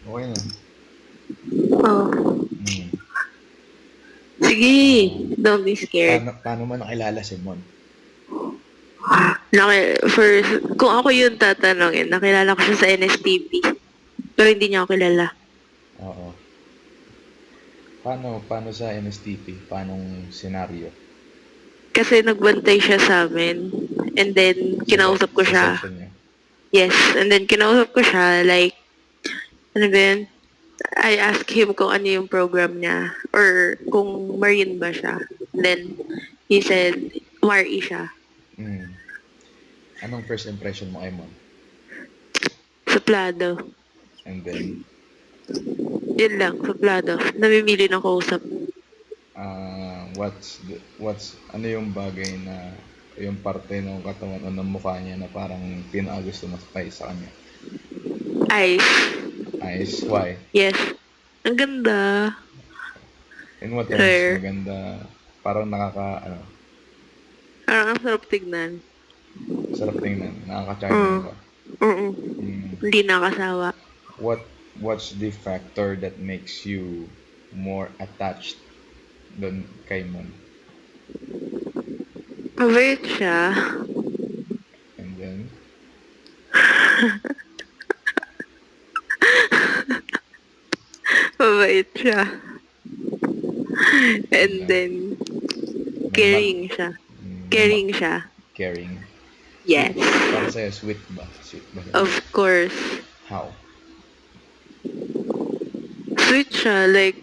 Okay na. Oh. Hmm. Sige, Ah, don't be scared. paano mo nakilala si Mon? First, kung ako yung tatanungin, nakilala ko siya sa NSTP. Pero hindi niya ako kilala. Oo. Paano sa NSTP? Paanong senaryo? Kasi nagbantay siya sa amin. And then, kinausap ko Sa siya. section niya? Yes. And then, kinausap ko siya, like, ano ba yun? I asked him kung ano yung program niya. Or kung Marine ba siya. And then, he said, Mari siya. Hmm. Anong first impression mo kay Mon? Suplado. And then, Yun lang, suplado. Namimili ng kausap. ano yung bagay na yung parte ng katawan o ng mukha niya na parang pinakagusto mo sa kanya? Ice. Eyes, why? Yes. Ang ganda. In what terms? Her. Maganda, parang Parang ang sarap tignan. sarap tingnan, nakaka-charming Mm. ba? Mm. Hmm. Hindi nakasawa. What, what's the factor that makes you more attached doon kay Mon? Mabait siya. And then, Mabait siya. yun And lang. then, May mag, caring siya. may mag, Caring siya. caring. Sweet. Yes. Para sa'yo, sweet ba? Sweet ba siya? Of course. How? Sweet siya. Like,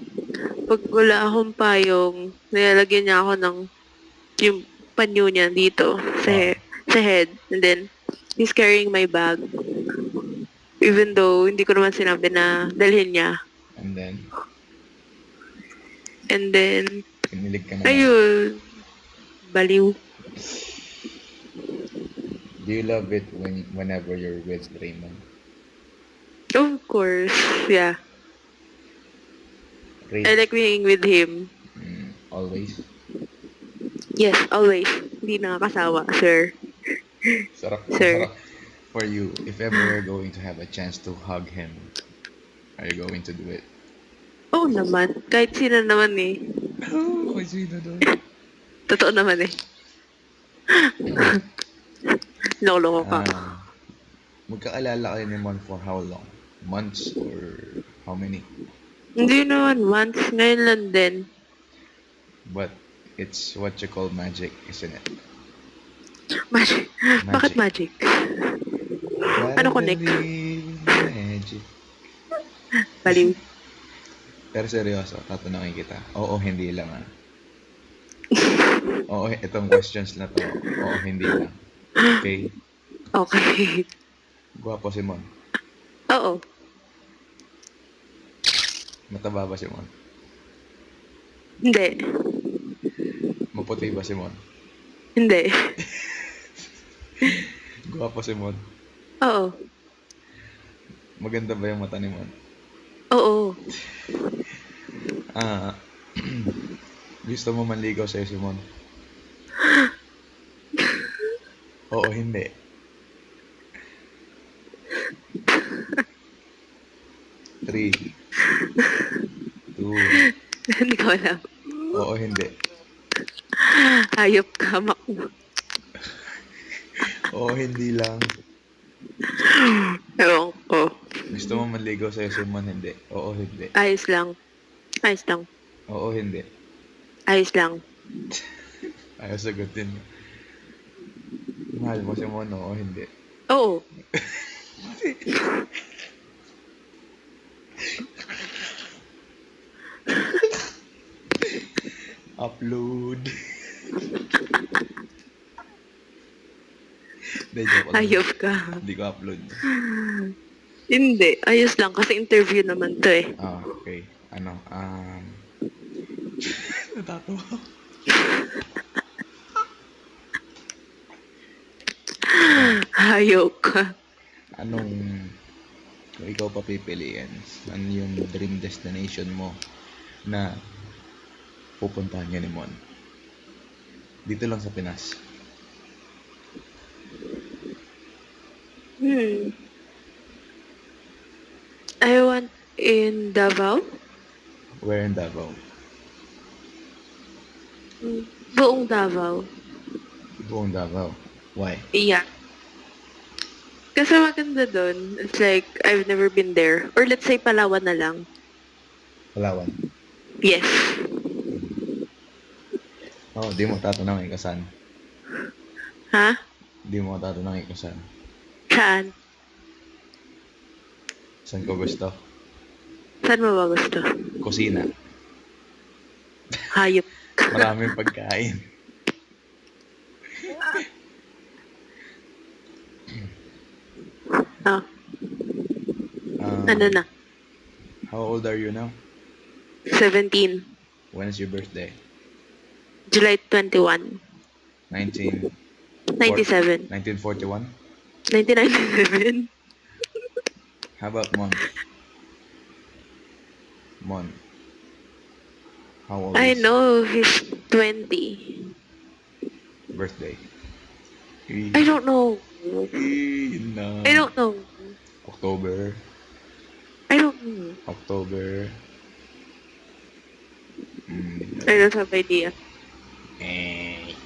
pag wala akong payong, nilalagyan niya ako ng yung panyo niya dito Ah, sa head. And then, he's carrying my bag. Even though, hindi ko naman sinabi na dalhin niya. and then, And then, kinilig ka naman. ayun, baliw. Do you love it whenever you're with Raymond? Of course, yeah. I Rate, like being with him. always. Yes, always. Hindi nakakasawa, sir. Sir. Masarap for you. If ever you're going to have a chance to hug him, are you going to do it? Oo naman. Kahit sino naman eh. Kung sino doon? Totoo naman eh. Loko ka. Ah, magkaalala kayo ni Mon for how long? Months or how many? Hindi naman once. Ngayon lang din. But it's what you call magic, isn't it? Magic. Bakit Magic. magic? Ano Gotta connect? believe in magic. Baliw. Pero seryoso, tatanungin kita. Oo, hindi lang ah. Oo, itong questions na to. Oo, hindi lang. Okay? Okay. Gwapo si Mon. Oo. Mataba ba si Mon? Hindi. Maputi ba si Mon? Hindi. Gwapo si Mon. Oo. Maganda ba yung mata ni Mon? Oo. Ah, gusto mo manligaw sa'yo si Mon? Oo, hindi. Three, two, Hindi ko alam. oo, hindi. Hayop ka, Maku. Oo, hindi lang. Ewan ko. Gusto mo manligaw sa'yo si Mon? Hindi. Oo, hindi. Ayos lang. Ayos lang. Oo, hindi. Ayos lang. Ayaw sagutin. Mahal mo si Mon? Oo, hindi. Oo. Upload. Hindi, joke lang. Hayop ka. Hindi ko upload. Hindi. Ayos lang kasi interview naman to eh. Ah, okay. Ano, natatawa ako. Hayop ka. Anong, kung ikaw pa pipiliin, ano yung dream destination mo na pupuntahan niya ni Mon? Dito lang sa Pinas. Hmm. I want In Davao? Where in Davao? Buong Davao. Buong Davao. Why? Yeah. Kasi maganda doon. It's like, I've never been there. Or let's say Palawan na lang. Palawan. Yes. Oh, di mo tatanungin ka saan. Ha? Di mo tatanungin ka saan. Saan? Saan ko gusto? Saan mo ba gusto? Kusina. Hayop. Maraming pagkain. Ah, Um, ano na? How old are you now? 17. When is your birthday? July 21. 19... 97. 1941? 1997. How about Mon? Mon. How old I is know, he's 20. birthday? I don't know. No. I don't know. October. I don't know. October. I don't have idea. Eh.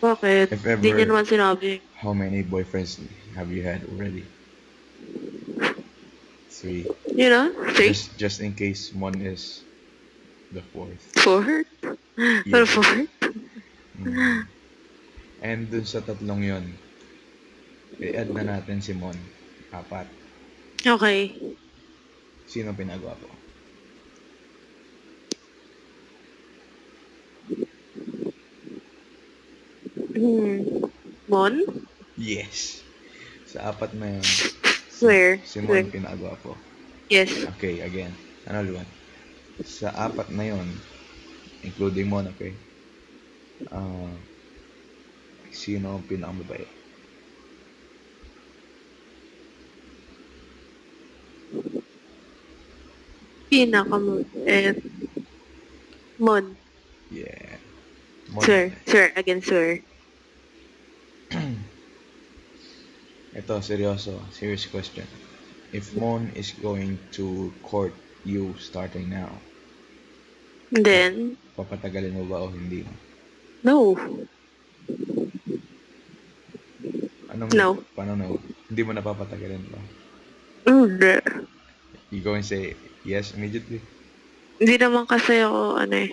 Bakit? If Di niya ever, naman sinabi. how many boyfriends have you had already? 3. You know? 3? Just in case Mon is the 4th. 4? Yeah. Or 4? Mm. And dun sa tatlong yon, i-add na natin si Mon. 4. Okay. Sino pinagawa ko? Mon? Yes. Sa 4 na yun, Swear. si Mon Swear. pinagawa ko. Yes. Okay, again. Another one. Sa 4 na yon, including Mon, okay? Sino ang pinakamabait? Pinakamabait. Mon. Yeah. Mon. Swear. Swear. Again, swear. Ito, seryoso. Serious question. If Mon is going to court you starting now, And then, papatagalin mo ba o hindi mo? no. Anong, No. Paano no? Hindi mo napapatagalin ba? Hindi. You go and say yes immediately? Hindi naman kasi ako, ano eh.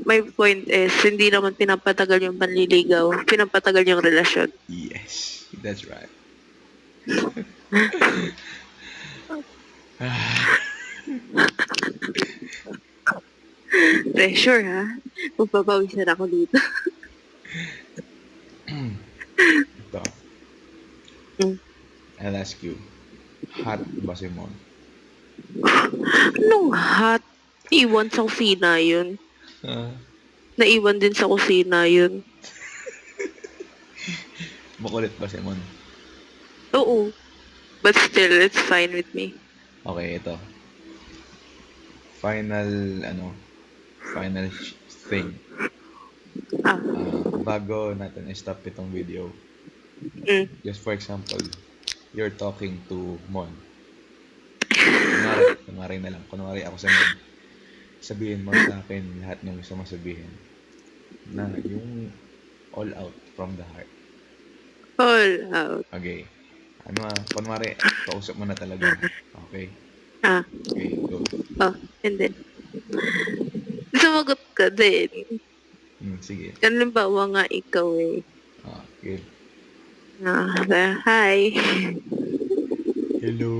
My point is, hindi naman pinapatagal yung panliligaw. Pinapatagal yung relasyon. Yes, that's right. Pressure, ha? Magpapawisan ako dito. Ito, Mm. I'll ask you, hot ba si Mon? Anong hot? Iwan sa kusina yun. Naiwan din sa kusina yun. Makulit ba si Mon? Oo. But still, it's fine with me. Okay, ito. Final thing. Ah. Bago natin i-stop itong video, just for example, you're talking to Mon. Kunwari na lang. Kunwari ako sa Mon. Sabihin mo sa akin lahat ng gusto mo sabihin. Na yung all out from the heart. All out. Okay. Kunwari, kausap mo na talaga. Okay? Ah. Okay, go. Oh, and then, sumagot ka din. Sige. Halimbawa nga ikaw eh. Okay. Hi. Hello.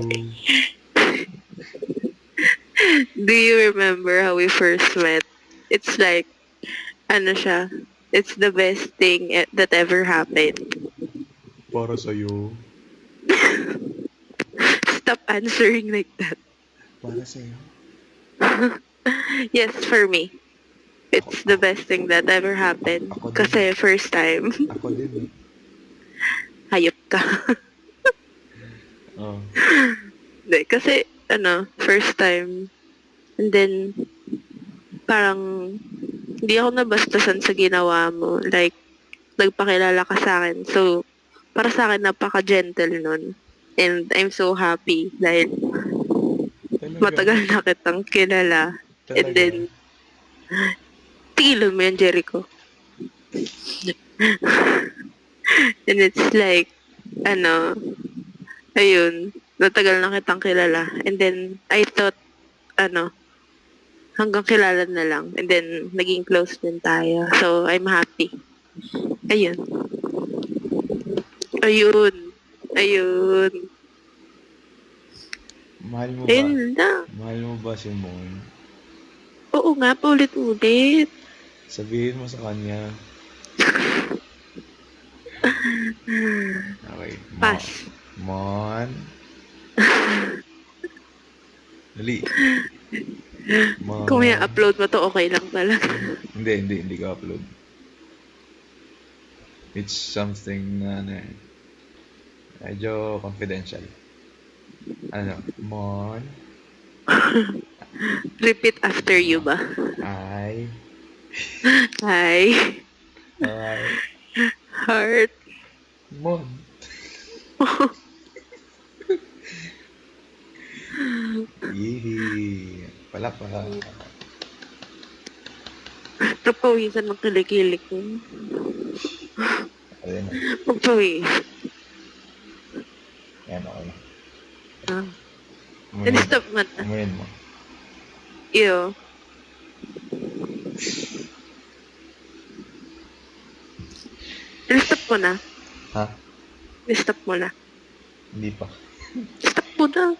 Do you remember how we first met? It's like, ano siya, it's the best thing that ever happened. Para sa'yo. Stop answering like that. Para sa'yo. Yes, for me. It's the best thing that ever happened. Ako din. Kasi first time. Ako din. Hayop ka. Oh. Hindi, kasi, first time. And then, parang, hindi ako nabastasan sa ginawa mo. Like, nagpakilala ka sa akin. So, para sa akin, napaka-gentle nun. And I'm so happy dahil Talaga. matagal na kitang kilala. And Talaga. then, tigilan mo yan, Jericho. And it's like, ayun, matagal na kitang kilala. And then, I thought, hanggang kilala na lang. And then, naging close din tayo. So, I'm happy. Ayun. Ayun. Ayun. Mahal mo ba? Ayun lang. Mahal mo ba si Mon? Oo nga, paulit-ulit. Sabihin mo sa kanya. Okay. Pass. Mon. Dali. Mon. Kung may upload mo to, okay lang talaga. Hindi ko upload. It's something na medyo confidential. Mon. Repeat after you ba? I. Hi. I. Heart. Mon. Yee. Palapa. Napawisan ng kilik-kilik ko. Ayun na. Magpawis. Yan, okay na. And stop mo na. Umunin mo. Iyo. Stop mo na. Ha? Stop mo na. Hindi pa. Stop mo na.